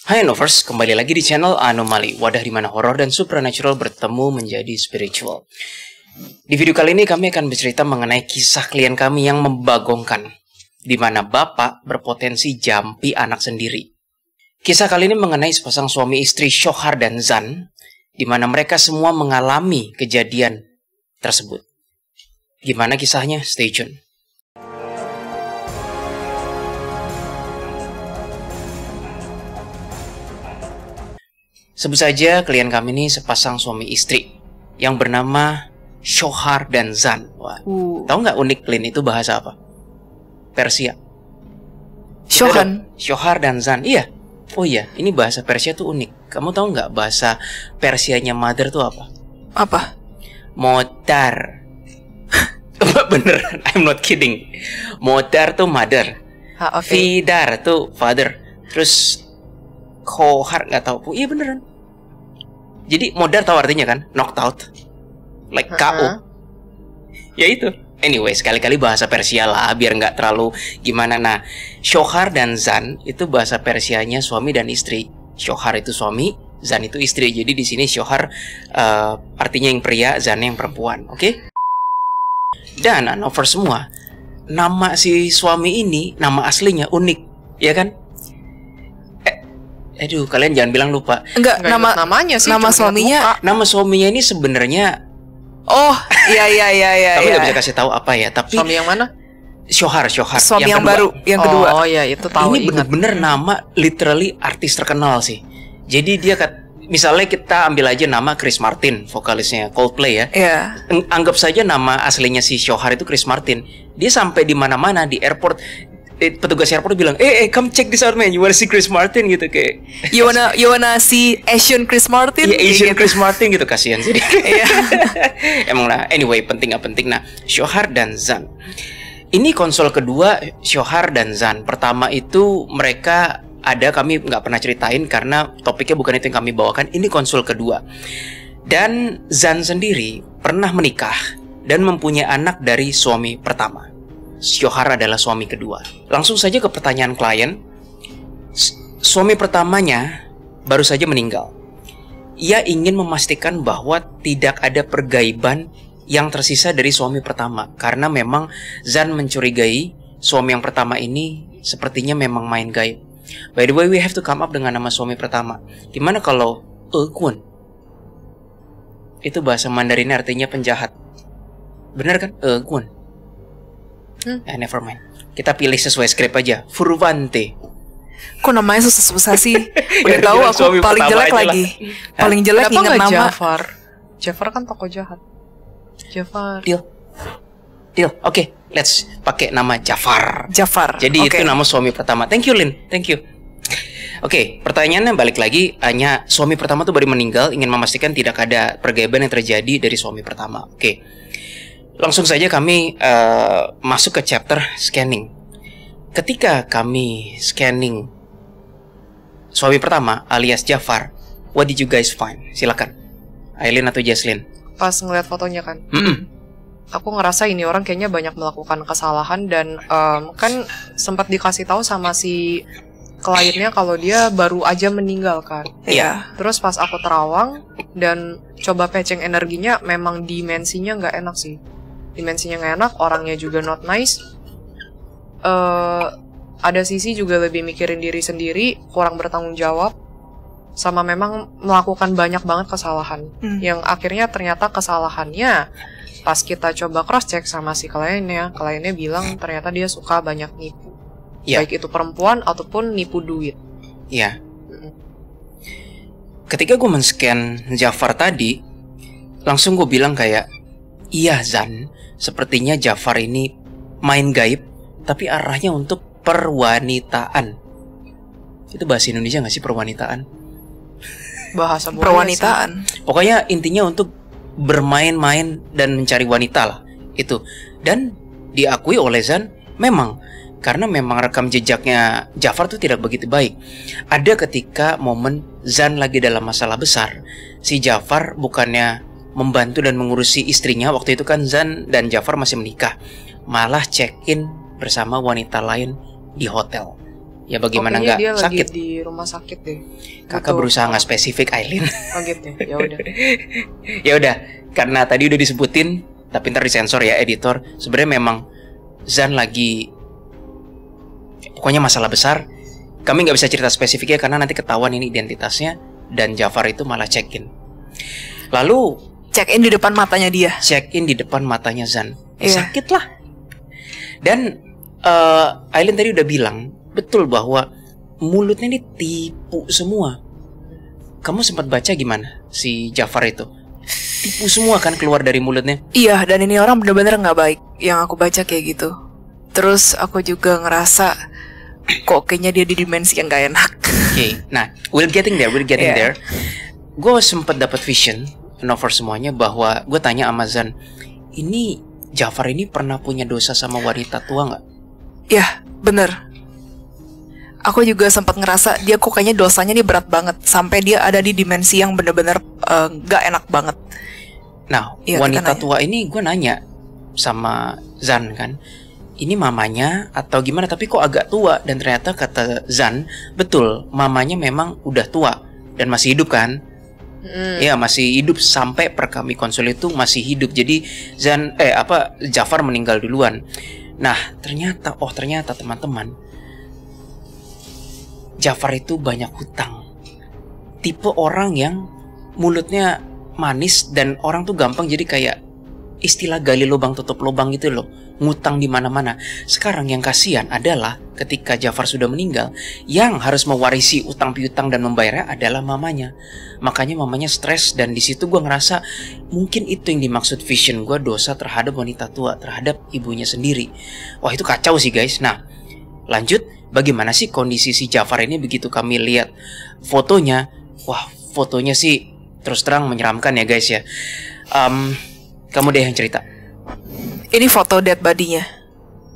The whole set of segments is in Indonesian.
Hai Novers, kembali lagi di channel Anomali, wadah di mana horor dan supernatural bertemu menjadi spiritual. Di video kali ini kami akan bercerita mengenai kisah klien kami yang membagongkan, di mana bapak berpotensi jampi anak sendiri. Kisah kali ini mengenai sepasang suami istri Shohar dan Zan, di mana mereka semua mengalami kejadian tersebut. Gimana kisahnya? Stay tune. Sebut saja klien kami ini sepasang suami istri yang bernama Shohar dan Zan. Wah, tahu nggak unik klien itu bahasa apa? Persia. Shohar dan Zan. Iya. Oh iya, ini bahasa Persia tuh unik. Kamu tahu nggak bahasa Persianya mother tuh apa? Apa? Motar. Beneran, I'm not kidding. Motar tuh mother. Vidar tuh father. Terus Kohar nggak tahu. Iya beneran. Jadi modar tahu artinya kan? Knocked out. Like KO. Ya itu. Anyway, sekali-kali bahasa Persia lah, biar nggak terlalu gimana. Nah, Shohar dan Zan itu bahasa Persianya suami dan istri. Shohar itu suami, Zan itu istri. Jadi di sini Shohar artinya yang pria, Zan yang perempuan. Oke? Dan over semua, nama si suami ini, nama aslinya unik, ya kan? Aduh, kalian jangan bilang lupa. Enggak namanya sih. Nama suaminya. Nama suaminya ini sebenarnya. Oh, iya. Tapi nggak bisa kasih tahu apa ya. Tapi suami yang mana? Shohar. Suami yang baru, yang kedua. Oh iya, itu tahu. Ini bener-bener nama literally artis terkenal sih. Jadi dia misalnya kita ambil aja nama Chris Martin, vokalisnya Coldplay ya. Iya. Anggap saja nama aslinya si Shohar itu Chris Martin. Dia sampai di mana-mana di airport. Petugas airport bilang, come check this out man, you wanna see Chris Martin gitu kayak. You wanna see Asian Chris Martin? Iya, Asian gitu. Chris Martin gitu, kasihan sih. Emang lah. Anyway, penting nggak penting. Nah, Shohar dan Zan. Ini konsol kedua Shohar dan Zan. Pertama itu mereka ada, kami nggak pernah ceritain karena topiknya bukan itu yang kami bawakan. Ini konsol kedua. Dan Zan sendiri pernah menikah dan mempunyai anak dari suami pertama. Shohar adalah suami kedua. Langsung saja ke pertanyaan klien. Suami pertamanya baru saja meninggal. Ia ingin memastikan bahwa tidak ada pergaiban yang tersisa dari suami pertama, karena memang Zan mencurigai suami yang pertama ini sepertinya memang main gaib. By the way, we have to come up dengan nama suami pertama. Gimana kalau Kun? Itu bahasa Mandarinnya artinya penjahat. Benar kan? Kun. Never mind. Kita pilih sesuai skrip aja. Furwante. Kok namanya susah-susah sih? Udah tahu aku paling jelek lagi. Paling jelek ingat nama. Jafar kan tokoh jahat. Jafar. Deal. Oke, let's pakai nama Jafar. Jadi itu nama suami pertama. Thank you, Lin. Thank you. Oke, pertanyaannya balik lagi. Hanya suami pertama tuh baru meninggal, ingin memastikan tidak ada pergaiban yang terjadi dari suami pertama. Oke. Langsung saja kami masuk ke chapter scanning. Ketika kami scanning suami pertama alias Jafar, what did you guys find? Silakan, Aileen atau Jaslyn. Pas ngeliat fotonya kan, aku ngerasa ini orang kayaknya banyak melakukan kesalahan dan kan sempat dikasih tahu sama si kliennya kalau dia baru aja meninggal kan. Iya. Terus pas aku terawang dan coba peceng energinya, memang dimensinya nggak enak sih. Dimensinya nggak enak, orangnya juga not nice. Ada sisi juga lebih mikirin diri sendiri, kurang bertanggung jawab, sama memang melakukan banyak banget kesalahan. Yang akhirnya ternyata kesalahannya pas kita coba cross check sama si kliennya bilang ternyata dia suka banyak nipu. Baik itu perempuan ataupun nipu duit. Iya. Ketika gue men-scan Jafar tadi, langsung gue bilang kayak, iya Zan, sepertinya Jafar ini main gaib, tapi arahnya untuk perwanitaan. Itu bahasa Indonesia gak sih, perwanitaan? Bahasa perwanitaan. Pokoknya intinya untuk bermain-main dan mencari wanita lah. Itu. Dan diakui oleh Zan, memang. Karena memang rekam jejaknya Jafar tuh tidak begitu baik. Ada ketika momen Zan lagi dalam masalah besar, si Jafar bukannya membantu dan mengurusi istrinya. Waktu itu kan Zan dan Jafar masih menikah, malah check-in bersama wanita lain di hotel. Ya bagaimana Kayaknya nggak dia sakit? lagi di rumah sakit deh. Kakak berusaha nggak spesifik, Aileen. Oh gitu. Ya udah. Ya udah, karena tadi udah disebutin, tapi ntar disensor ya editor. Sebenarnya memang Zan lagi, pokoknya masalah besar. Kami nggak bisa cerita spesifiknya karena nanti ketahuan ini identitasnya, dan Jafar itu malah check-in. Lalu Check-in di depan matanya dia. check-in di depan matanya Zan. Iya. Sakit lah. Dan Aileen tadi udah bilang betul bahwa mulutnya ini tipu semua. Kamu sempat baca gimana si Jafar itu? Tipu semua kan keluar dari mulutnya. Iya, dan ini orang bener-bener nggak baik yang aku baca kayak gitu. Terus aku juga ngerasa kok kayaknya dia di dimensi yang gak enak. Oke, nah we're getting there. Yeah. Gue sempat dapat vision over semuanya bahwa gue tanya sama Zan, ini Jafar ini pernah punya dosa sama wanita tua nggak? Ya, bener. Aku juga sempat ngerasa dia kok kayaknya dosanya nih berat banget sampai dia ada di dimensi yang bener-bener gak enak banget. Nah, ya, wanita tua ini gue nanya sama Zan kan, ini mamanya atau gimana? Tapi kok agak tua? Dan ternyata kata Zan, betul, mamanya memang udah tua dan masih hidup kan? Ya masih hidup sampai per kami konsul itu masih hidup. Jadi Jafar meninggal duluan. Nah ternyata teman-teman, Jafar itu banyak hutang. Tipe orang yang mulutnya manis dan orang tuh gampang jadi kayak istilah gali lubang tutup lubang gitu loh, ngutang di mana-mana. Sekarang yang kasihan adalah ketika Jafar sudah meninggal, yang harus mewarisi utang piutang dan membayarnya adalah mamanya. Makanya mamanya stres, dan di situ gue ngerasa mungkin itu yang dimaksud vision gue, dosa terhadap wanita tua, terhadap ibunya sendiri. Wah itu kacau sih guys. Nah lanjut, bagaimana sih kondisi si Jafar ini begitu kami lihat fotonya? Wah fotonya sih terus terang menyeramkan ya guys ya. Kamu deh yang cerita. Ini foto dead body-nya.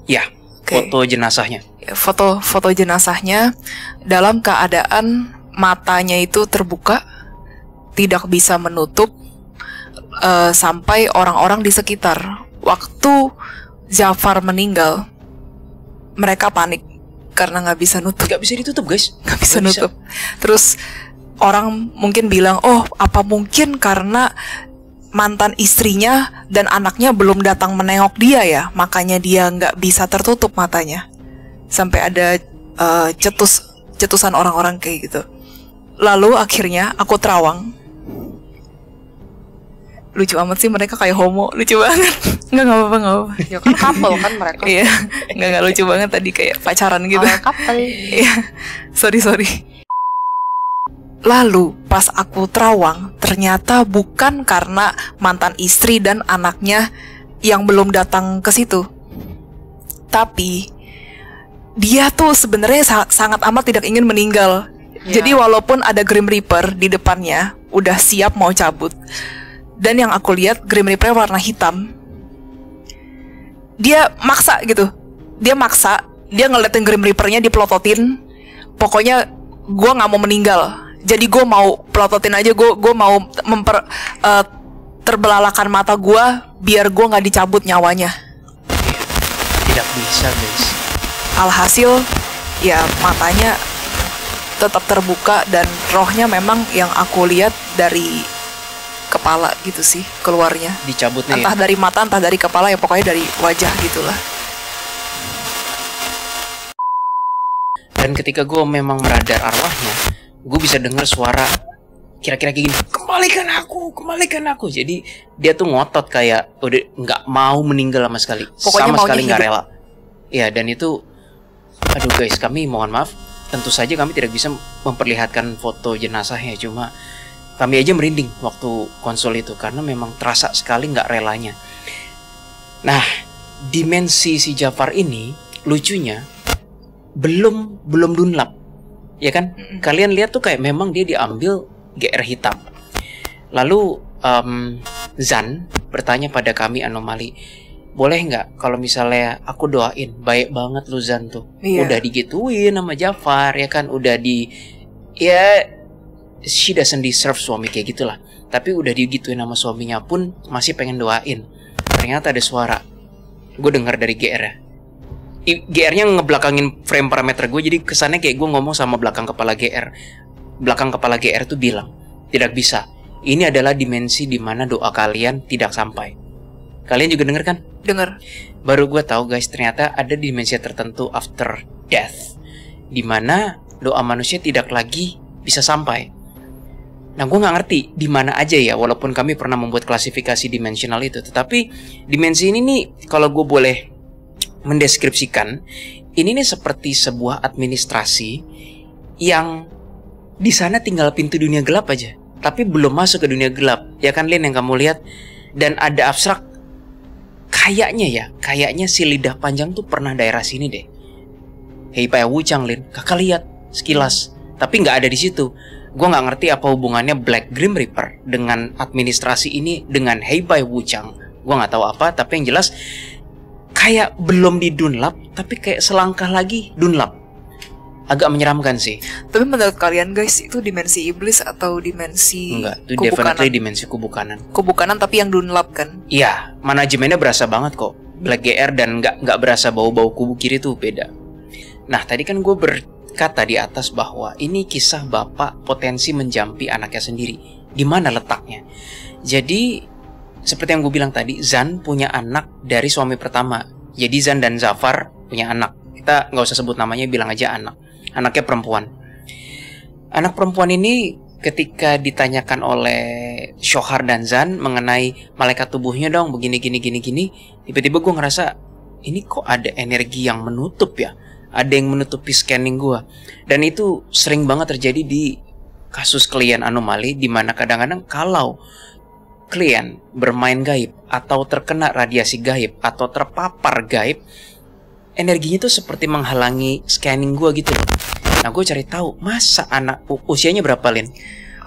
Ya, foto jenazahnya. Foto jenazahnya dalam keadaan matanya itu terbuka, tidak bisa menutup, sampai orang-orang di sekitar. Waktu Jafar meninggal, mereka panik karena nggak bisa nutup. Nggak bisa ditutup guys. Nggak bisa nutup. Terus orang mungkin bilang, oh apa mungkin karena mantan istrinya dan anaknya belum datang menengok dia ya, makanya dia nggak bisa tertutup matanya. Sampai ada cetusan orang-orang kayak gitu. Lalu akhirnya aku terawang. Lucu amat sih mereka kayak homo, lucu banget. Nggak apa-apa. Ya kan couple kan mereka. Iya, nggak lucu banget tadi kayak pacaran gitu. Couple. Iya, sorry. Lalu pas aku terawang, ternyata bukan karena mantan istri dan anaknya yang belum datang ke situ, tapi dia tuh sebenarnya sangat amat tidak ingin meninggal. Jadi walaupun ada Grim Reaper di depannya, udah siap mau cabut, dan yang aku lihat Grim Reaper warna hitam, dia maksa gitu. Dia ngeliatin Grim Reaper-nya dipelototin. Pokoknya gue nggak mau meninggal. Jadi gue mau pelototin aja, gue mau terbelalakan mata gue biar gue nggak dicabut nyawanya. Tidak bisa guys. Alhasil ya matanya tetap terbuka dan rohnya memang yang aku lihat dari kepala gitu sih keluarnya. Dicabutnya. Entah dari mata, entah dari kepala, ya pokoknya dari wajah gitulah. Dan ketika gue memang meradar arwahnya, gue bisa dengar suara kira-kira kayak gini, kembalikan aku. Jadi dia tuh ngotot kayak udah nggak mau meninggal sama sekali. Pokoknya sama sekali nggak hidup. rela. Ya dan itu, aduh guys, kami mohon maaf. Tentu saja kami tidak bisa memperlihatkan foto jenazahnya, cuma kami aja merinding waktu konsul itu karena memang terasa sekali nggak relanya. Nah, dimensi si Jafar ini lucunya belum dunlap. Ya kan, kalian lihat tuh kayak memang dia diambil GR hitam. Lalu Zan bertanya pada kami anomali, boleh nggak kalau misalnya aku doain, baik banget lu Zan tuh, udah digituin sama Jafar ya kan, udah she doesn't deserve suami kayak gitulah, tapi udah digituin sama suaminya pun masih pengen doain. Ternyata ada suara, gue dengar dari GR ya, GR-nya ngebelakangin frame parameter gue, jadi kesannya kayak gue ngomong sama belakang kepala GR. Belakang kepala GR tuh bilang, tidak bisa. Ini adalah dimensi di mana doa kalian tidak sampai. Kalian juga denger kan? Dengar. Baru gue tahu guys, ternyata ada dimensi tertentu after death, di mana doa manusia tidak lagi bisa sampai. Nah, gue nggak ngerti di mana aja ya, walaupun kami pernah membuat klasifikasi dimensional itu. Tetapi dimensi ini nih, kalau gue boleh mendeskripsikan, ini nih seperti sebuah administrasi yang di sana tinggal pintu dunia gelap aja, tapi belum masuk ke dunia gelap. Ya kan Lin, yang kamu lihat? Dan ada abstrak, kayaknya si lidah panjang tuh pernah daerah sini deh. Hei Pai Wuchang, Lin, kakak lihat sekilas, tapi nggak ada di situ. Gue nggak ngerti apa hubungannya Black Grim Reaper dengan administrasi ini dengan Hei Pai Wuchang. Gue nggak tahu apa, tapi yang jelas kayak belum di Dunlap, tapi kayak selangkah lagi Dunlap. Agak menyeramkan sih. Tapi menurut kalian guys, itu dimensi iblis atau dimensi Enggak, itu kubu definitely kanan? dimensi kubu kanan. Kubu kanan tapi yang Dunlap kan? Iya, manajemennya berasa banget kok. Black GR dan nggak berasa bau-bau kubu kiri tuh beda. Nah, tadi kan gue berkata di atas bahwa ini kisah bapak potensi menjampi anaknya sendiri. Di mana letaknya? Jadi seperti yang gue bilang tadi, Zan punya anak dari suami pertama. Jadi Zan dan Zafar punya anak. Kita nggak usah sebut namanya, bilang aja anak. Anaknya perempuan. Anak perempuan ini ketika ditanyakan oleh Shohar dan Zan mengenai malaikat tubuhnya dong, begini, tiba-tiba gue ngerasa, ini kok ada energi yang menutup ya? Ada yang menutupi scanning gue. Dan itu sering banget terjadi di kasus klien anomali, di mana kadang-kadang kalau klien bermain gaib atau terkena radiasi gaib atau terpapar gaib, energinya tuh seperti menghalangi scanning gue gitu loh. Nah, gue cari tahu masa anak usianya berapa, Lin?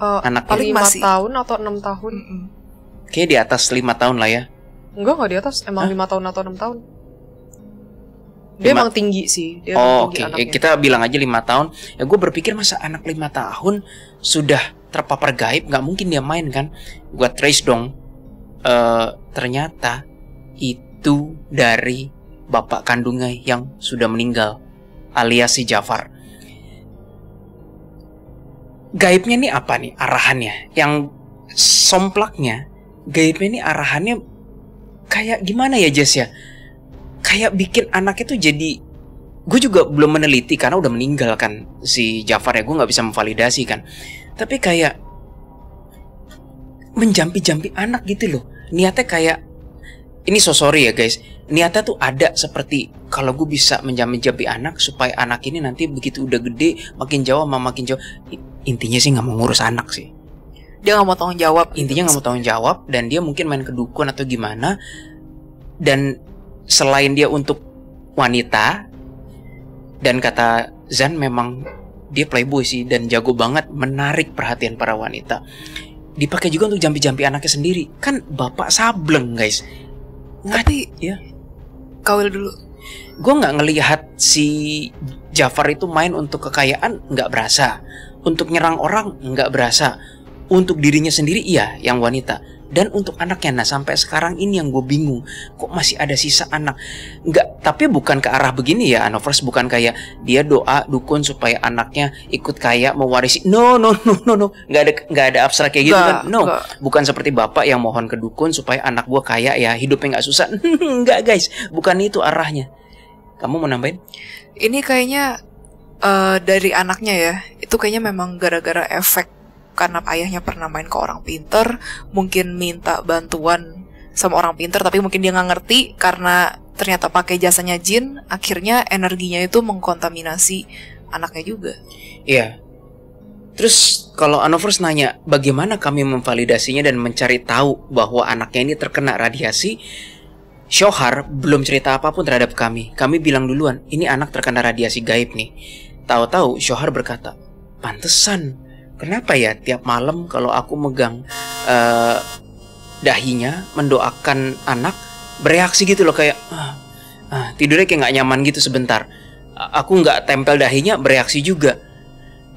Anak paling 5 masih tahun atau 6 tahun. Kayaknya di atas 5 tahun lah ya. Enggak di atas, emang 5 tahun atau 6 tahun. Dia emang tinggi sih. Dia oke. Kita bilang aja 5 tahun. Ya gue berpikir masa anak 5 tahun sudah terpapar gaib, nggak mungkin dia main kan. Gue trace dong, ternyata itu dari bapak kandungnya yang sudah meninggal, alias si Jafar. Gaibnya nih apa nih arahannya? Yang somplaknya, gaibnya nih arahannya kayak gimana ya Jess ya? Kayak bikin anaknya tuh jadi, gue juga belum meneliti karena udah meninggal kan si Jafar ya, gue nggak bisa memvalidasi kan. Tapi kayak menjampi-jampi anak gitu loh. Niatnya kayak, ini so sorry ya guys, niatnya tuh ada seperti kalau gue bisa menjampi-jampi anak supaya anak ini nanti begitu udah gede makin jauh sama makin jauh. Intinya sih nggak mau ngurus anak sih. Dia nggak mau tanggung jawab. Intinya nggak mau tanggung jawab, dan dia mungkin main kedukun atau gimana. Dan selain dia untuk wanita, dan kata Zan memang dia playboy sih dan jago banget menarik perhatian para wanita. Dipakai juga untuk jampi-jampi anaknya sendiri. Kan bapak sableng guys. Tapi ya, kawil dulu. Gue nggak ngelihat si Jafar itu main untuk kekayaan, nggak berasa. Untuk nyerang orang nggak berasa. Untuk dirinya sendiri iya, yang wanita. Dan untuk anaknya, nah sampai sekarang ini yang gue bingung, kok masih ada sisa anak. Nggak, tapi bukan ke arah begini ya Anovers, bukan kayak dia doa dukun supaya anaknya ikut kaya mewarisi. No, nggak ada abstrak kayak gitu kan. No, bukan seperti bapak yang mohon ke dukun supaya anak gue kaya ya, hidupnya nggak susah. Nggak guys, bukan itu arahnya. Kamu mau nambahin? Ini kayaknya dari anaknya ya, itu kayaknya memang gara-gara efek. Karena ayahnya pernah main ke orang pinter, mungkin minta bantuan sama orang pinter, tapi mungkin dia nggak ngerti karena ternyata pakai jasanya jin, akhirnya energinya itu mengkontaminasi anaknya juga. Iya. Terus kalau Anovers nanya bagaimana kami memvalidasinya dan mencari tahu bahwa anaknya ini terkena radiasi, Shohar belum cerita apapun terhadap kami. Kami bilang duluan, ini anak terkena radiasi gaib nih. Tahu-tahu Shohar berkata, pantesan. Kenapa ya tiap malam kalau aku megang dahinya mendoakan anak, bereaksi gitu loh kayak tidurnya kayak nggak nyaman gitu sebentar. Aku nggak tempel dahinya, bereaksi juga.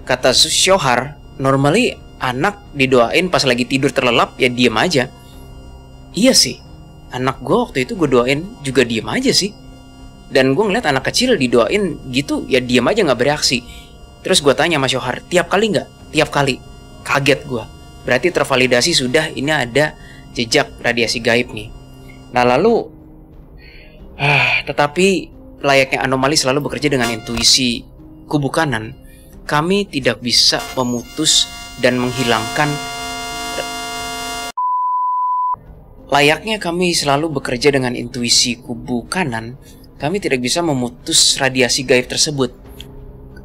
Kata Shohar, normally anak didoain pas lagi tidur terlelap ya diem aja. Iya sih, anak gue waktu itu gue doain juga diem aja sih. Dan gue ngeliat anak kecil didoain gitu, ya diam aja nggak bereaksi. Terus gue tanya sama Syohar, tiap kali nggak? Tiap kali. Kaget gue. Berarti tervalidasi sudah, ini ada jejak radiasi gaib nih. Nah lalu, tetapi layaknya anomali selalu bekerja dengan intuisi kubu kanan, kami tidak bisa memutus dan menghilangkan. Layaknya kami selalu bekerja dengan intuisi kubu kanan, kami tidak bisa memutus radiasi gaib tersebut.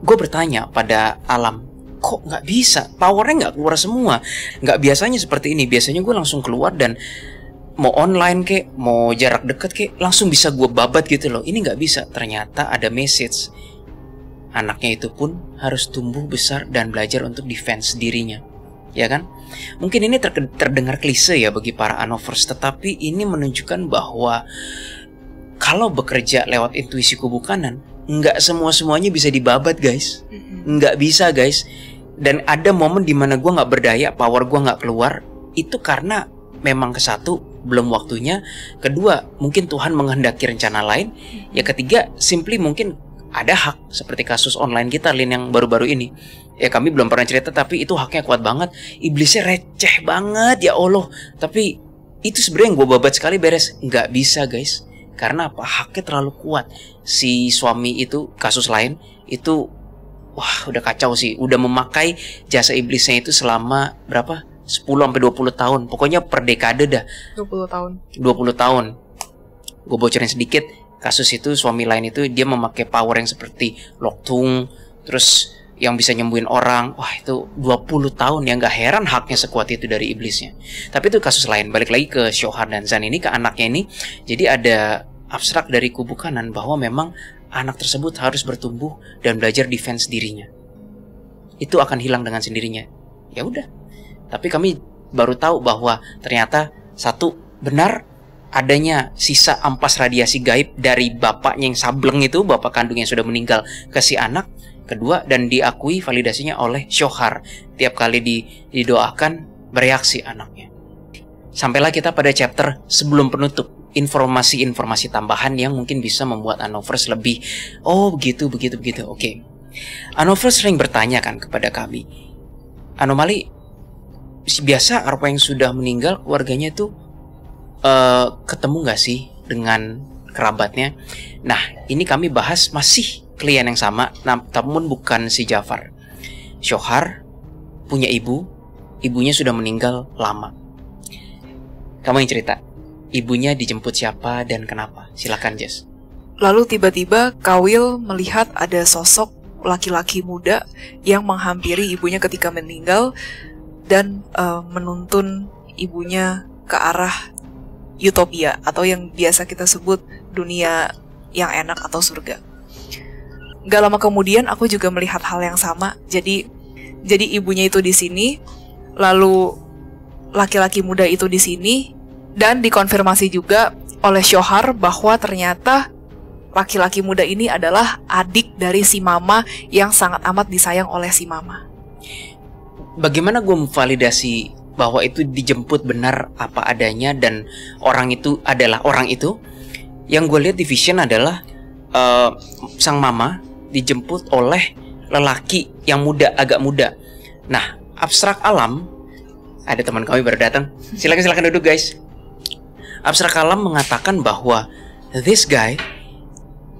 Gue bertanya pada alam, kok nggak bisa? Powernya nggak keluar semua. Nggak biasanya seperti ini. Biasanya gue langsung keluar dan mau online kek, mau jarak dekat kek, langsung bisa gue babat gitu loh. Ini nggak bisa. Ternyata ada message. Anaknya itu pun harus tumbuh besar dan belajar untuk defense dirinya. Ya kan? Mungkin ini terdengar klise ya bagi para Anovers, tetapi ini menunjukkan bahwa kalau bekerja lewat intuisi kubu kanan, nggak semuanya bisa dibabat guys. Nggak bisa guys. Dan ada momen dimana gue nggak berdaya, power gue nggak keluar. Itu karena memang kesatu belum waktunya. Kedua, mungkin Tuhan menghendaki rencana lain. Ya ketiga, simply mungkin ada hak. Seperti kasus online kita Lin yang baru-baru ini. Ya kami belum pernah cerita, tapi itu haknya kuat banget. Iblisnya receh banget ya Allah. Tapi itu sebenarnya yang gue babat sekali beres. Nggak bisa guys. Karena apa? Haknya terlalu kuat. Si suami itu, kasus lain, itu wah udah kacau sih. Udah memakai jasa iblisnya itu selama berapa? 10-20 tahun. Pokoknya per dekade dah. 20 tahun. 20 tahun. Gue bocorin sedikit. Kasus itu suami lain itu dia memakai power yang seperti Loktung, terus yang bisa nyembuhin orang. Wah itu 20 tahun ya, gak heran haknya sekuat itu dari iblisnya. Tapi itu kasus lain. Balik lagi ke Syohar dan Zan ini, ke anaknya ini. Jadi ada abstrak dari kubu kanan bahwa memang anak tersebut harus bertumbuh dan belajar defense dirinya. Itu akan hilang dengan sendirinya. Ya udah. Tapi kami baru tahu bahwa ternyata satu, benar adanya sisa ampas radiasi gaib dari bapaknya yang sableng itu, bapak kandung yang sudah meninggal, ke si anak. Kedua, dan diakui validasinya oleh Syohar. Tiap kali didoakan, bereaksi anaknya. Sampailah kita pada chapter sebelum penutup. Informasi-informasi tambahan yang mungkin bisa membuat Anovers lebih, oh begitu. Oke. Anovers sering bertanya kan kepada kami, anomali, biasa arwah yang sudah meninggal keluarganya itu ketemu gak sih dengan kerabatnya? Nah, ini kami bahas masih klien yang sama, namun bukan si Jafar. Syohar punya ibunya sudah meninggal lama. Kamu yang cerita, ibunya dijemput siapa dan kenapa? Silakan Jess. Lalu tiba-tiba Kawil melihat ada sosok laki-laki muda yang menghampiri ibunya ketika meninggal dan menuntun ibunya ke arah utopia atau yang biasa kita sebut dunia yang enak atau surga. Gak lama kemudian aku juga melihat hal yang sama. Jadi ibunya itu di sini, lalu laki-laki muda itu di sini, dan dikonfirmasi juga oleh Syohar bahwa ternyata laki-laki muda ini adalah adik dari si mama yang sangat amat disayang oleh si mama. Bagaimana gue memvalidasi bahwa itu dijemput benar apa adanya dan orang itu adalah orang itu? Yang gue lihat di vision adalah sang mama dijemput oleh lelaki yang muda, agak muda. Nah, abstrak alam, ada teman kami baru datang. Silakan duduk guys. Abstrak alam mengatakan bahwa this guy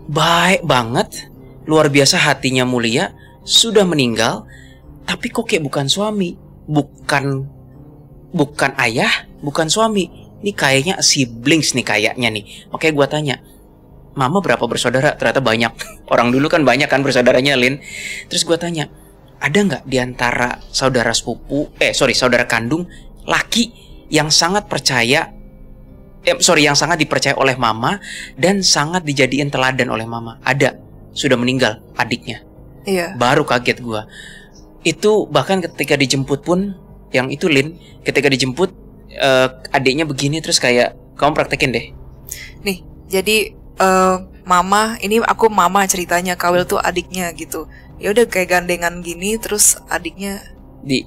baik banget, luar biasa, hatinya mulia, sudah meninggal, tapi kok kayak bukan suami, bukan ayah, bukan suami. Ini kayaknya siblings nih kayaknya nih. Makanya gue tanya, mama berapa bersaudara? Ternyata banyak. Orang dulu kan banyak kan bersaudaranya, Lin. Terus gue tanya, ada nggak diantara saudara kandung laki yang sangat yang sangat dipercaya oleh mama dan sangat dijadiin teladan oleh mama? Ada. Sudah meninggal adiknya. Iya. Baru kaget gue. Itu bahkan ketika dijemput pun, yang itu Lin, ketika dijemput adiknya begini, terus kayak, kamu praktekin deh. Nih, jadi mama, ini aku mama ceritanya, Kawil tuh adiknya gitu. Ya udah kayak gandengan gini, terus adiknya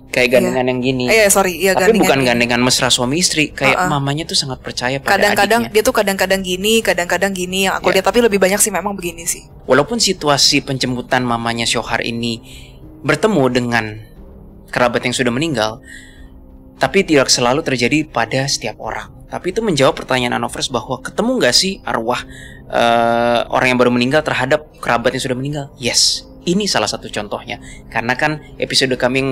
kayak gandengan yang gini. Sorry, ya tapi bukan gandengan mesra suami istri, kayak mamanya tuh sangat percaya pada kadang-kadang adiknya. Dia tuh kadang-kadang gini yang aku lihat, tapi lebih banyak sih memang begini sih. Walaupun situasi penjemputan mamanya Shohar ini bertemu dengan kerabat yang sudah meninggal, tapi tidak selalu terjadi pada setiap orang. Tapi itu menjawab pertanyaan Anovers bahwa ketemu nggak sih arwah orang yang baru meninggal terhadap kerabat yang sudah meninggal? Yes, ini salah satu contohnya. Karena kan episode kami yang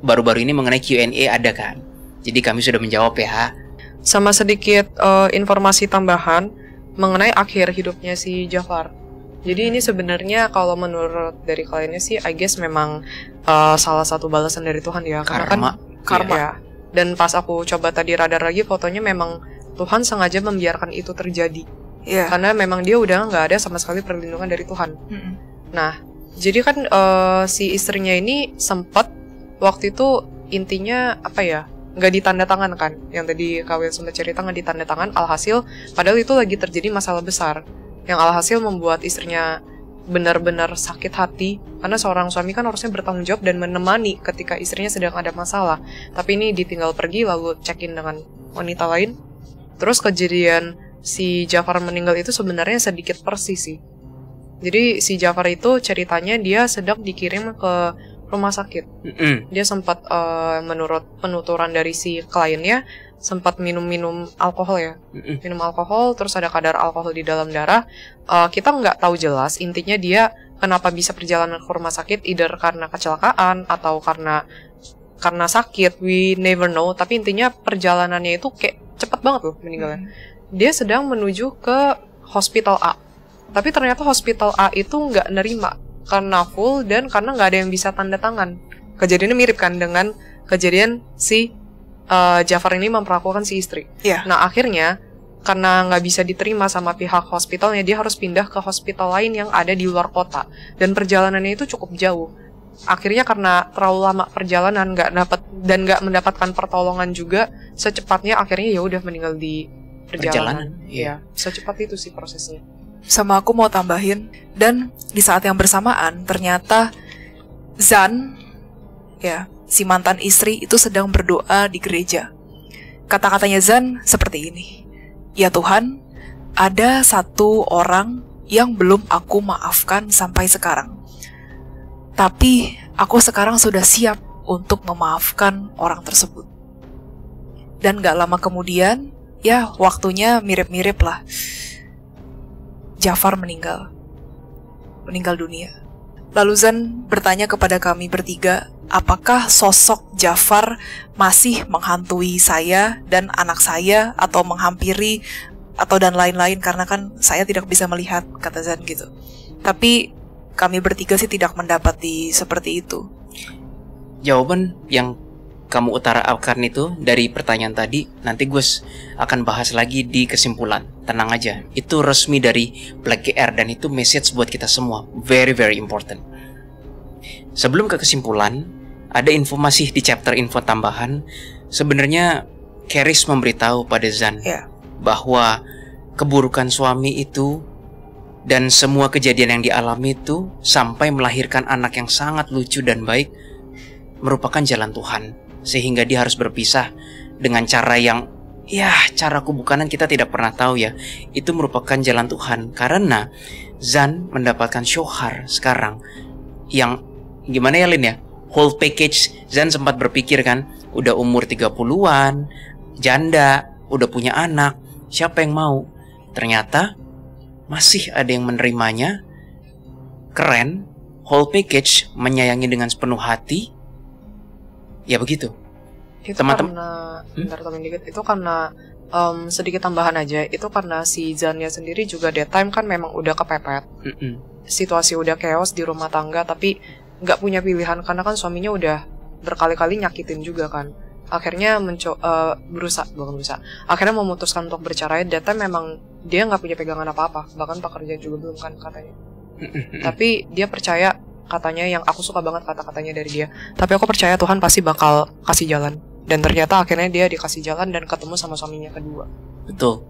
baru-baru ini mengenai Q&A ada kan. Jadi kami sudah menjawab ya. Sama sedikit informasi tambahan mengenai akhir hidupnya si Jafar. Jadi ini sebenarnya kalau menurut dari kliennya sih, I guess memang salah satu balasan dari Tuhan ya. Karena karma. Ya. Dan pas aku coba tadi radar lagi fotonya, memang Tuhan sengaja membiarkan itu terjadi. Yeah. Karena memang dia udah nggak ada sama sekali perlindungan dari Tuhan. Nah, jadi kan si istrinya ini sempat waktu itu intinya apa ya, nggak ditanda tangan kan. Yang tadi Kawil sempat cerita nggak ditanda tangan, alhasil padahal itu lagi terjadi masalah besar. Yang alhasil membuat istrinya benar-benar sakit hati, karena seorang suami kan harusnya bertanggung jawab dan menemani ketika istrinya sedang ada masalah, tapi ini ditinggal pergi lalu check-in dengan wanita lain. Terus kejadian si Jafar meninggal itu sebenarnya sedikit persis sih. Jadi si Jafar itu ceritanya dia sedang dikirim ke rumah sakit. Dia sempat menurut penuturan dari si kliennya sempat minum alkohol ya. Minum alkohol, terus ada kadar alkohol di dalam darah. Kita nggak tahu jelas intinya dia kenapa bisa perjalanan ke rumah sakit, either karena kecelakaan atau karena sakit, we never know. Tapi intinya perjalanannya itu kayak cepet banget loh meninggalnya. Dia sedang menuju ke hospital A, tapi ternyata hospital A itu nggak nerima karena full dan karena nggak ada yang bisa tanda tangan. Kejadiannya mirip kan dengan kejadian si Jafar ini memperlakukan si istri. Yeah. Nah akhirnya karena nggak bisa diterima sama pihak hospitalnya, dia harus pindah ke hospital lain yang ada di luar kota, dan perjalanannya itu cukup jauh. Akhirnya karena terlalu lama perjalanan, nggak mendapatkan pertolongan juga secepatnya, akhirnya ya udah meninggal di perjalanan. Iya, secepat itu sih prosesnya. Sama aku mau tambahin, dan di saat yang bersamaan ternyata Zan, ya, si mantan istri itu sedang berdoa di gereja. Kata-katanya Zan seperti ini. Ya Tuhan, ada satu orang yang belum aku maafkan sampai sekarang. Tapi aku sekarang sudah siap untuk memaafkan orang tersebut. Dan gak lama kemudian, ya waktunya mirip-mirip lah. Jafar meninggal dunia. Lalu Zan bertanya kepada kami bertiga, apakah sosok Jafar masih menghantui saya dan anak saya, atau menghampiri, atau dan lain-lain, karena kan saya tidak bisa melihat, kata Zan gitu. Tapi kami bertiga sih tidak mendapati seperti itu. Jawaban yang kamu utarakan itu dari pertanyaan tadi, nanti gue akan bahas lagi di kesimpulan. Tenang aja, itu resmi dari Black GR dan itu message buat kita semua. Very very important. Sebelum ke kesimpulan, ada informasi di chapter info tambahan. Sebenarnya Keris memberitahu pada Zan bahwa keburukan suami itu dan semua kejadian yang dialami itu sampai melahirkan anak yang sangat lucu dan baik merupakan jalan Tuhan, sehingga dia harus berpisah dengan cara yang, ya, cara kubukanan kita tidak pernah tahu ya. Itu merupakan jalan Tuhan, karena Zan mendapatkan Shohar sekarang yang gimana ya Lin ya, whole package. Zan sempat berpikir kan, udah umur 30-an, janda, udah punya anak, siapa yang mau? Ternyata masih ada yang menerimanya. Keren, whole package, menyayangi dengan sepenuh hati. Ya begitu. Itu karena itu karena sedikit tambahan aja. Itu karena si Zannya sendiri juga that time kan memang udah kepepet. Situasi udah chaos di rumah tangga, tapi nggak punya pilihan karena kan suaminya udah berkali-kali nyakitin juga kan. Akhirnya akhirnya memutuskan untuk bercerai. That time memang dia nggak punya pegangan apa-apa, bahkan pekerjaan juga belum kan katanya. Tapi dia percaya, katanya, yang aku suka banget kata-katanya dari dia, tapi aku percaya Tuhan pasti bakal kasih jalan. Dan ternyata akhirnya dia dikasih jalan dan ketemu sama suaminya kedua. Betul.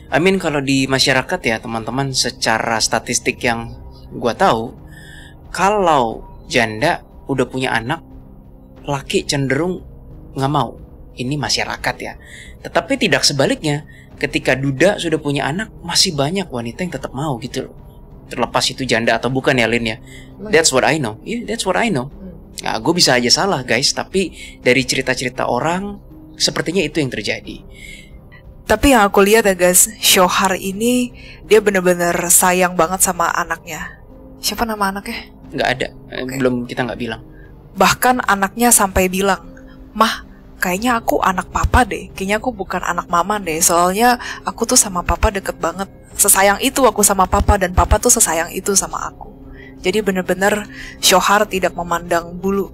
I mean, kalau di masyarakat ya teman-teman, secara statistik yang gua tahu, kalau janda udah punya anak, laki cenderung nggak mau. Ini masyarakat ya. Tetapi tidak sebaliknya. Ketika duda sudah punya anak, masih banyak wanita yang tetap mau gitu loh. Terlepas itu janda atau bukan ya, Lin ya. That's what I know. Yeah, that's what I know. Nah, gue bisa aja salah guys, tapi dari cerita-cerita orang, sepertinya itu yang terjadi. Tapi yang aku lihat ya guys, Shohar ini dia bener-bener sayang banget sama anaknya. Siapa nama anaknya? Nggak ada, belum, kita nggak bilang. Bahkan anaknya sampai bilang, "Mah, kayaknya aku anak papa deh. Kayaknya aku bukan anak mama deh. Soalnya aku tuh sama papa deket banget. Sesayang itu aku sama papa, dan papa tuh sesayang itu sama aku." Jadi bener-bener Shohar tidak memandang bulu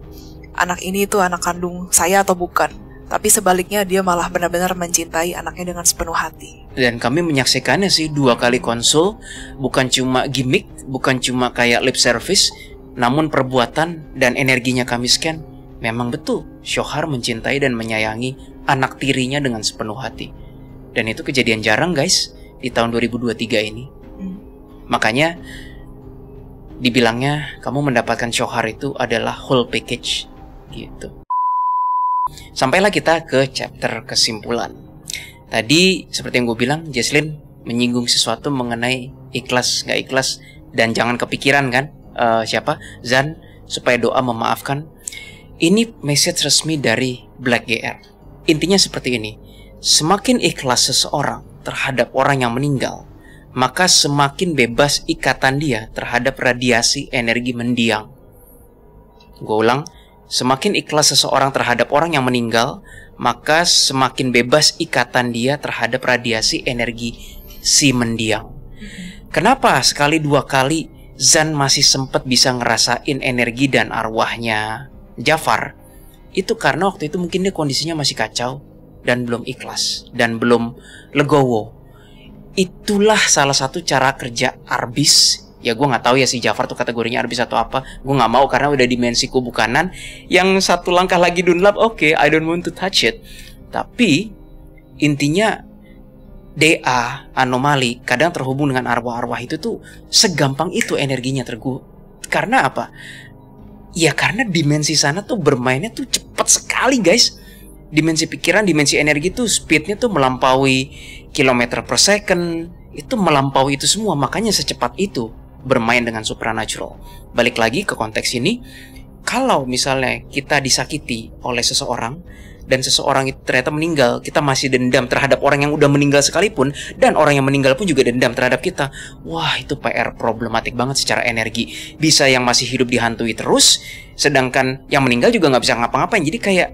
anak ini tuh anak kandung saya atau bukan. Tapi sebaliknya dia malah benar-benar mencintai anaknya dengan sepenuh hati. Dan kami menyaksikannya sih 2 kali konsul. Bukan cuma gimmick, bukan cuma kayak lip service, namun perbuatan dan energinya kami scan. Memang betul, Shohar mencintai dan menyayangi anak tirinya dengan sepenuh hati. Dan itu kejadian jarang guys di tahun 2023 ini. Makanya dibilangnya kamu mendapatkan Shohar itu adalah whole package gitu. Sampailah kita ke chapter kesimpulan. Tadi seperti yang gue bilang, Jesslyn menyinggung sesuatu mengenai ikhlas gak ikhlas, dan jangan kepikiran kan Zan supaya doa memaafkan. Ini message resmi dari Black GR. Intinya seperti ini. Semakin ikhlas seseorang terhadap orang yang meninggal, maka semakin bebas ikatan dia terhadap radiasi energi mendiang. Gue ulang, semakin ikhlas seseorang terhadap orang yang meninggal, maka semakin bebas ikatan dia terhadap radiasi energi si mendiang. Kenapa sekali 2 kali Zan masih sempat bisa ngerasain energi dan arwahnya Jafar? Itu karena waktu itu mungkin dia kondisinya masih kacau dan belum ikhlas dan belum legowo. Itulah salah satu cara kerja Arbis. Ya gue gak tahu ya si Jafar tuh kategorinya Arbis atau apa. Gue gak mau karena udah dimensi kubu kanan. Yang 1 langkah lagi Dunlap, oke, I don't want to touch it. Tapi intinya DA, anomali, kadang terhubung dengan arwah-arwah itu tuh segampang itu energinya Karena apa? Ya karena dimensi sana tuh bermainnya tuh cepat sekali guys. Dimensi pikiran, dimensi energi tuh speednya tuh melampaui kilometer per second. Itu melampaui itu semua. Makanya secepat itu bermain dengan supernatural. Balik lagi ke konteks ini, kalau misalnya kita disakiti oleh seseorang dan seseorang itu ternyata meninggal, kita masih dendam terhadap orang yang udah meninggal sekalipun, dan orang yang meninggal pun juga dendam terhadap kita. Wah, itu PR problematik banget secara energi. Bisa yang masih hidup dihantui terus, sedangkan yang meninggal juga nggak bisa ngapa-ngapain. Jadi kayak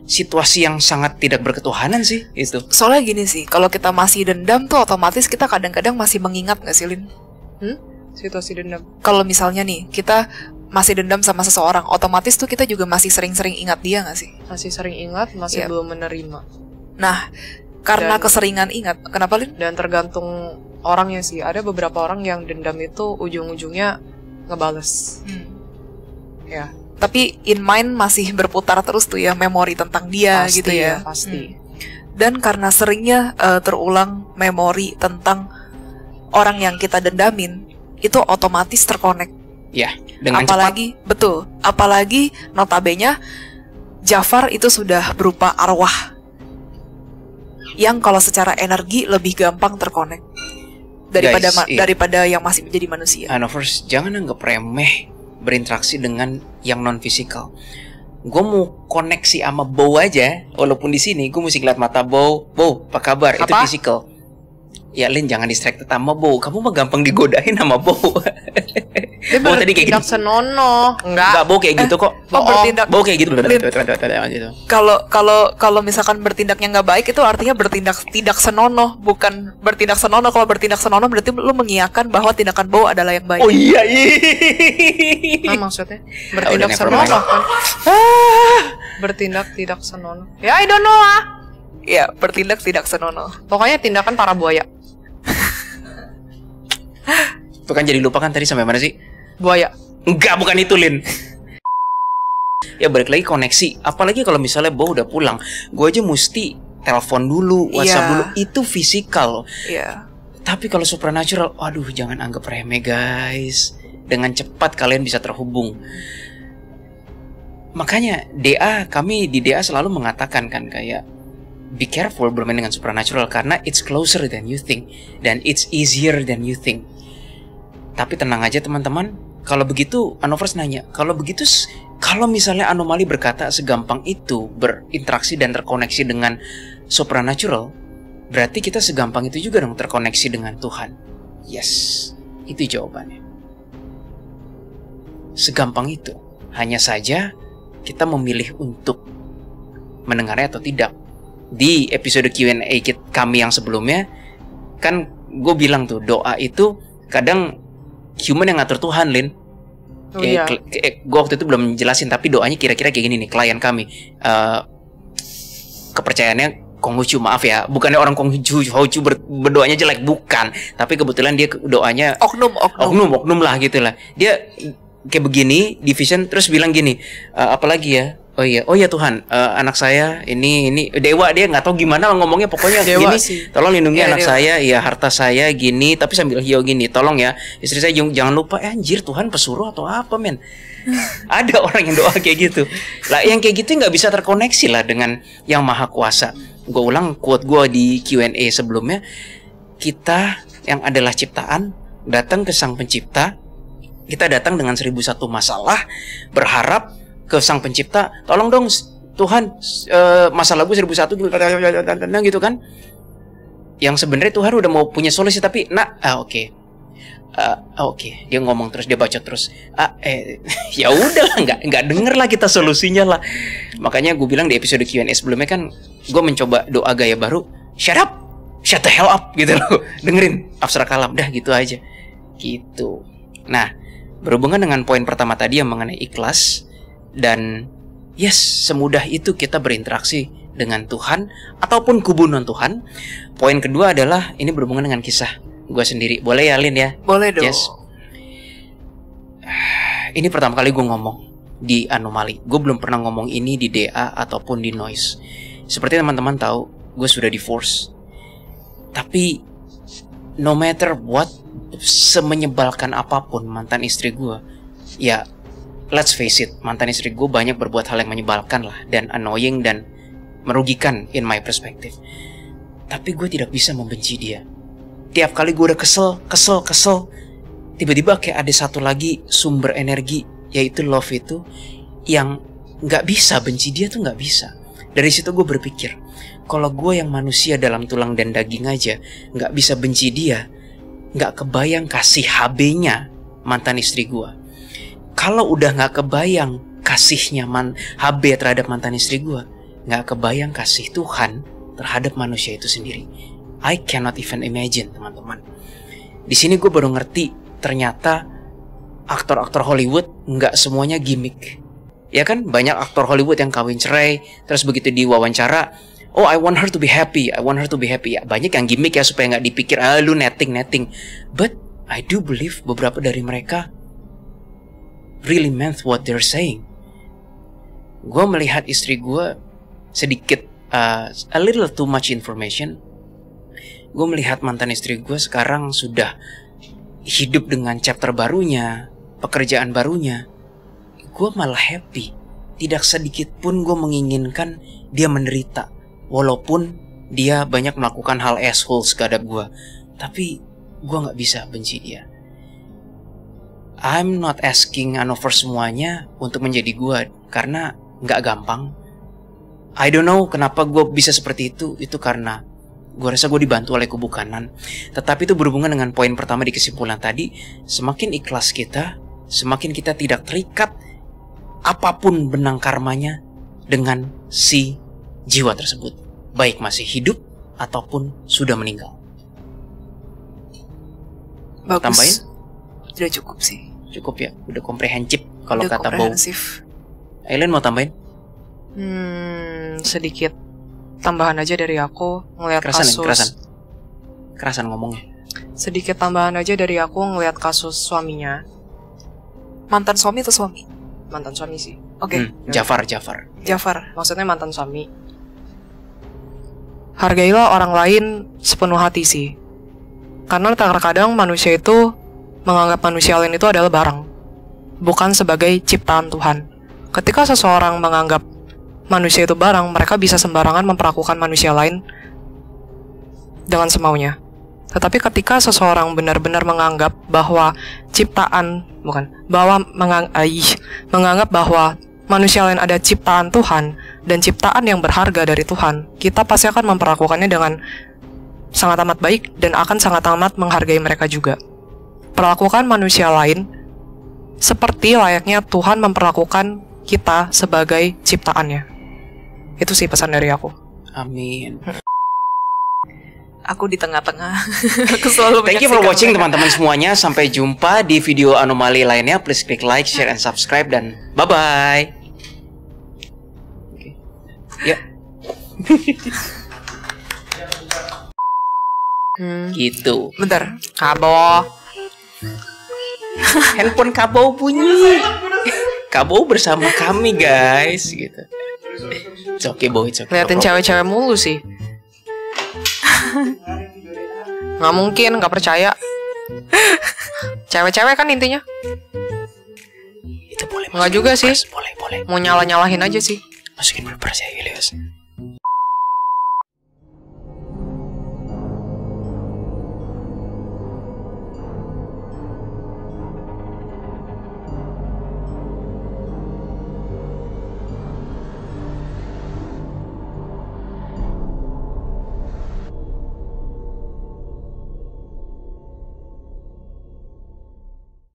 situasi yang sangat tidak berketuhanan sih itu. Soalnya gini sih, kalau kita masih dendam tuh otomatis kita kadang-kadang masih mengingat gak sih, Lin? Situasi dendam. Kalau misalnya nih, kita masih dendam sama seseorang, otomatis tuh kita juga masih sering-sering ingat dia gak sih? Masih sering ingat, masih belum menerima. Nah, karena keseringan ingat, kenapa, Lin? Dan tergantung orangnya sih. Ada beberapa orang yang dendam itu ujung-ujungnya ngebales. Ya. Tapi in mind masih berputar terus tuh ya memori tentang dia pasti, gitu ya. Pasti. Dan karena seringnya terulang memori tentang orang yang kita dendamin, itu otomatis terkonek. Ya, dengan apalagi cepat. Betul. Apalagi notabene Jafar itu sudah berupa arwah yang kalau secara energi lebih gampang terkonek daripada Guys, daripada yang masih menjadi manusia. First, jangan anggap remeh berinteraksi dengan yang non fisikal. Gue mau koneksi sama Bow aja, walaupun di sini gue mesti ngeliat mata Bow, apa kabar? Apa? Itu fisikal. Ya Lin, jangan distracted sama Bow. Kamu mah gampang digodain sama Bow. Bow tadi kayak gitu. Senonoh. Enggak, Bow kayak gitu kok. Bertindak. Bow kayak gitu. Kalau misalkan bertindaknya nggak baik itu artinya bertindak tidak senonoh, bukan bertindak senonoh. Kalau bertindak senonoh berarti lu mengiyakan bahwa tindakan Bow adalah yang baik. Oh iya. Nah, maksudnya bertindak senonoh kan? Bertindak tidak senonoh. Ya, I don't know Ya, bertindak tidak senonoh. Pokoknya tindakan para buaya. Tuh kan jadi lupa kan tadi sampai mana sih? Buaya. Enggak, bukan itu Lin. Ya balik lagi koneksi. Apalagi kalau misalnya Bow udah pulang, gue aja mesti telepon dulu, WhatsApp dulu. Itu fisikal. Iya. Tapi kalau supernatural, aduh jangan anggap remeh guys. Dengan cepat kalian bisa terhubung. makanya kami di DA selalu mengatakan kan kayak be careful bermain dengan supernatural karena it's closer than you think dan it's easier than you think. Tapi tenang aja teman-teman, kalau begitu Anovers nanya, kalau misalnya anomali berkata segampang itu berinteraksi dan terkoneksi dengan supernatural, berarti kita segampang itu juga dong terkoneksi dengan Tuhan. Yes, itu jawabannya. Segampang itu. Hanya saja kita memilih untuk mendengarnya atau tidak. Di episode Q&A kami yang sebelumnya, kan gue bilang tuh doa itu kadang human yang ngatur Tuhan, Lin. Iya. Gue waktu itu belum jelasin, tapi doanya kira-kira kayak gini nih, klien kami. Kepercayaannya Konghucu, maaf ya, bukannya orang Konghucu berdoanya jelek, bukan. Tapi kebetulan dia doanya oknum lah gitu lah. Dia kayak begini, division, terus bilang gini, apalagi ya? Oh iya Tuhan, anak saya ini dewa, dia nggak tahu gimana ngomongnya, pokoknya dewa gini sih. Tolong lindungi anak dewa. Saya, ya harta saya gini, tapi sambil hiau gini, tolong ya istri saya jangan lupa. Anjir, Tuhan pesuruh atau apa men? Ada orang yang doa kayak gitu lah, yang kayak gitu nggak bisa terkoneksi lah dengan yang maha kuasa. Gue ulang quote gue di Q&A sebelumnya, kita yang adalah ciptaan datang ke Sang Pencipta, kita datang dengan 1001 masalah, berharap ke Sang Pencipta, tolong dong Tuhan, masalah gue 1001 gitu kan. Yang sebenarnya Tuhan udah mau punya solusi, tapi oke. Dia ngomong terus, dia baca terus. Ya udahlah, nggak denger lah kita solusinya lah. Makanya gue bilang di episode Q&A sebelumnya kan, gue mencoba doa gaya baru, shut the hell up gitu loh. Dengerin abstrak kalam, dah gitu aja. Gitu. Nah, berhubungan dengan poin pertama tadi yang mengenai ikhlas, dan yes, semudah itu kita berinteraksi dengan Tuhan ataupun kubu non Tuhan. Poin kedua adalah ini berhubungan dengan kisah gue sendiri. Boleh ya Lin ya? Boleh dong. Yes. Ini pertama kali gue ngomong di Anomali. Gue belum pernah ngomong ini di DA ataupun di Noise. Seperti teman-teman tahu, gue sudah divorce. Tapi no matter what, semenyebalkan apapun mantan istri gue, ya let's face it, mantan istri gue banyak berbuat hal yang menyebalkan lah, dan annoying dan merugikan in my perspective. Tapi gue tidak bisa membenci dia. Tiap kali gue udah kesel, tiba-tiba kayak ada satu lagi sumber energi, yaitu love itu, yang gak bisa benci dia tuh gak bisa. Dari situ gue berpikir, kalau gue yang manusia dalam tulang dan daging aja gak bisa benci dia, gak kebayang kasih HB-nya mantan istri gue. Kalau udah gak kebayang kasihnya HB terhadap mantan istri gue, gak kebayang kasih Tuhan terhadap manusia itu sendiri. I cannot even imagine, teman-teman. Di sini gue baru ngerti, ternyata aktor-aktor Hollywood gak semuanya gimmick. Ya kan, banyak aktor Hollywood yang kawin cerai, terus begitu diwawancara, oh I want her to be happy, I want her to be happy. Ya, banyak yang gimmick ya supaya gak dipikir, lu netting. But I do believe beberapa dari mereka really meant what they're saying. Gue melihat istri gue sedikit a little too much information. Gue melihat mantan istri gue sekarang sudah hidup dengan chapter barunya, pekerjaan barunya. Gue malah happy. Tidak sedikit pun gue menginginkan dia menderita, walaupun dia banyak melakukan hal assholes terhadap gue. Tapi gue gak bisa benci dia. I'm not asking Anovers semuanya untuk menjadi gue, karena gak gampang. I don't know kenapa gue bisa seperti itu. Itu karena gue rasa gue dibantu oleh kubu kanan. Tetapi itu berhubungan dengan poin pertama di kesimpulan tadi. Semakin ikhlas kita, semakin kita tidak terikat apapun benang karmanya dengan si jiwa tersebut, baik masih hidup ataupun sudah meninggal. Bagus. Tambahin? Udah cukup sih. Cukup ya, udah komprehensif kalau udah kata Bow. Aileen mau tambahin? Sedikit tambahan aja dari aku ngelihat kasus. Kerasan ngomongnya. Sedikit tambahan aja dari aku ngelihat kasus suaminya. Mantan suami atau suami? Mantan suami sih. Oke. Jafar. Maksudnya mantan suami. Hargailah orang lain sepenuh hati sih. Karena terkadang manusia itu menganggap manusia lain itu adalah barang, bukan sebagai ciptaan Tuhan. Ketika seseorang menganggap manusia itu barang, mereka bisa sembarangan memperlakukan manusia lain dengan semaunya. Tetapi ketika seseorang benar-benar menganggap bahwa menganggap bahwa manusia lain ada ciptaan Tuhan dan ciptaan yang berharga dari Tuhan, kita pasti akan memperlakukannya dengan sangat amat baik dan akan sangat amat menghargai mereka juga. Perlakukan manusia lain seperti layaknya Tuhan memperlakukan kita sebagai ciptaannya. Itu sih pesan dari aku. Amin. Aku di tengah-tengah. Aku selalu Thank you for watching teman-teman semuanya. Sampai jumpa di video anomali lainnya. Please klik like, share, and subscribe. Dan bye-bye. Ya. Gitu. Bentar. Kabo. Handphone Kabo bunyi. Kabo bersama kami guys. Gitu. It's okay boy. It's okay. Liatin cewek-cewek mulu sih. Nggak mungkin, nggak percaya. Cewek-cewek kan intinya. Itu boleh. Nggak juga sih. Boleh. Mau nyalah-nyalahin aja sih. Masukin berpercaya Elias.